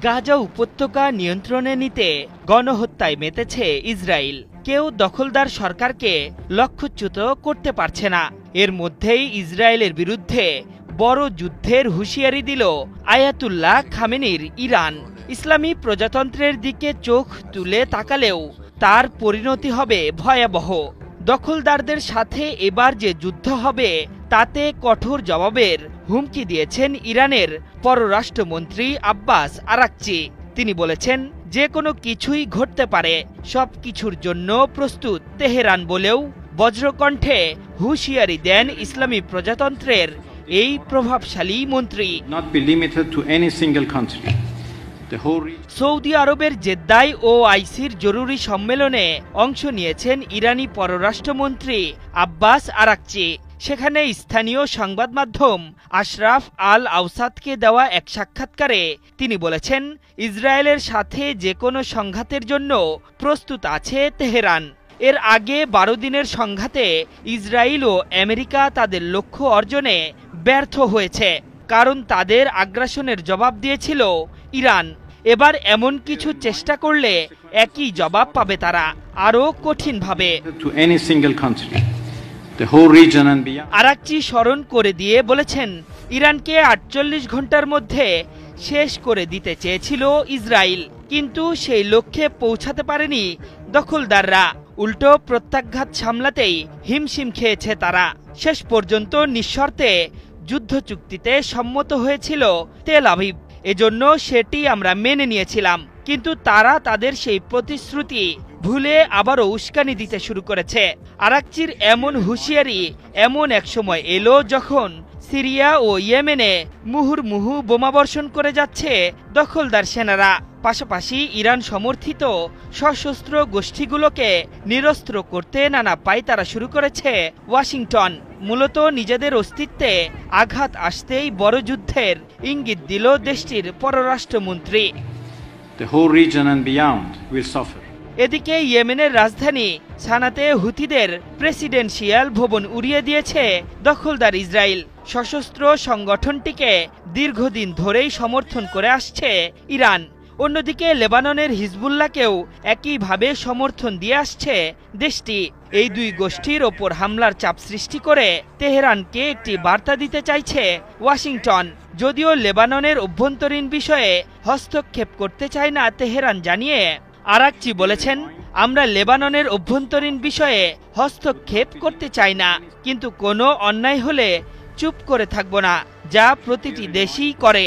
গাজা উপত্যকা নিয়ন্ত্রণে নিতে গণহত্যায় মেতেছে ইসরায়েল। কেউ দখলদার সরকারকে লক্ষ্যচ্যুত করতে পারছে না। এর মধ্যেই ইসরায়েলের বিরুদ্ধে বড় যুদ্ধের হুঁশিয়ারি দিল আয়াতুল্লাহ খামেনির ইরান। ইসলামী প্রজাতন্ত্রের দিকে চোখ তুলে তাকালেও তার পরিণতি হবে ভয়াবহ। দখলদারদের সাথে এবার যে যুদ্ধ হবে তাতে কঠোর জবাবের হুমকি দিয়েছেন ইরানের পররাষ্ট্রমন্ত্রী আব্বাস আরাকচি। তিনি বলেছেন, যে কোনো কিছুই ঘটতে পারে, সব কিছুর জন্য প্রস্তুত তেহরান বলেও বজ্রকণ্ঠে হুঁশিয়ারি দেন ইসলামী প্রজাতন্ত্রের এই প্রভাবশালী মন্ত্রী। সৌদি আরবের জেদ্দায় ওআইসির জরুরি সম্মেলনে অংশ নিয়েছেন ইরানি পররাষ্ট্রমন্ত্রী আব্বাস আরাকচি। সেখানে স্থানীয় সংবাদ মাধ্যম আশরাফ আল আওসাদকে দেওয়া এক সাক্ষাৎকারে তিনি বলেছেন, ইসরায়েলের সাথে যে কোনো সংঘাতের জন্য প্রস্তুত আছে তেহরান। এর আগে 12 দিনের সংঘাতে ইসরায়েল ও আমেরিকা তাদের লক্ষ্য অর্জনে ব্যর্থ হয়েছে, কারণ তাদের আগ্রাসনের জবাব দিয়েছিল ইরান। এবার এমন কিছু চেষ্টা করলে একই জবাব পাবে তারা, আরও কঠিনভাবে। আরাকচি স্মরণ করে দিয়ে বলেছেন, ইরানকে 48 ঘন্টার মধ্যে শেষ করে দিতে চেয়েছিল ইসরায়েল, কিন্তু সেই লক্ষ্যে পৌঁছাতে পারেনি দখলদাররা। উল্টো প্রত্যাঘাত সামলাতেই হিমশিম খেয়েছে তারা। শেষ পর্যন্ত নিঃশর্তে যুদ্ধ চুক্তিতে সম্মত হয়েছিল তেল আভিভ। এজন্য সেটি আমরা মেনে নিয়েছিলাম, কিন্তু তারা তাদের সেই প্রতিশ্রুতি ভুলে আবারও উস্কানি দিতে শুরু করেছে। আরাকচির এমন হুঁশিয়ারি এমন এক সময় এলো যখন সিরিয়া ও ইয়েমেনে মুহুর্মুহু বোমাবর্ষণ করে যাচ্ছে দখলদার সেনারা। পাশাপাশি ইরান সমর্থিত সশস্ত্র গোষ্ঠীগুলোকে নিরস্ত্র করতে নানা পায়তারা শুরু করেছে ওয়াশিংটন। মূলত নিজেদের অস্তিত্বে আঘাত আসতেই বড় যুদ্ধের ইঙ্গিত দিল দেশটির পররাষ্ট্রমন্ত্রী। এদিকে ইয়েমেনের রাজধানী সানাতে হুথিদের প্রেসিডেন্সিয়াল ভবন উড়িয়ে দিয়েছে দখলদার ইসরায়েল। সশস্ত্র সংগঠনটিকে দীর্ঘদিন ধরেই সমর্থন করে আসছে ইরান। অন্যদিকে লেবাননের হিজবুল্লাহকেও একইভাবে সমর্থন দিয়ে আসছে দেশটি। এই দুই গোষ্ঠীর ওপর হামলার চাপ সৃষ্টি করে তেহরানকে একটি বার্তা দিতে চাইছে ওয়াশিংটন। যদিও লেবাননের অভ্যন্তরীণ বিষয়ে হস্তক্ষেপ করতে চায় না তেহরান জানিয়ে আরাকচি বলেছেন, আমরা লেবাননের অভ্যন্তরীণ বিষয়ে হস্তক্ষেপ করতে চাই না, কিন্তু কোনো অন্যায় হলে চুপ করে থাকব না, যা প্রতিটি দেশই করে।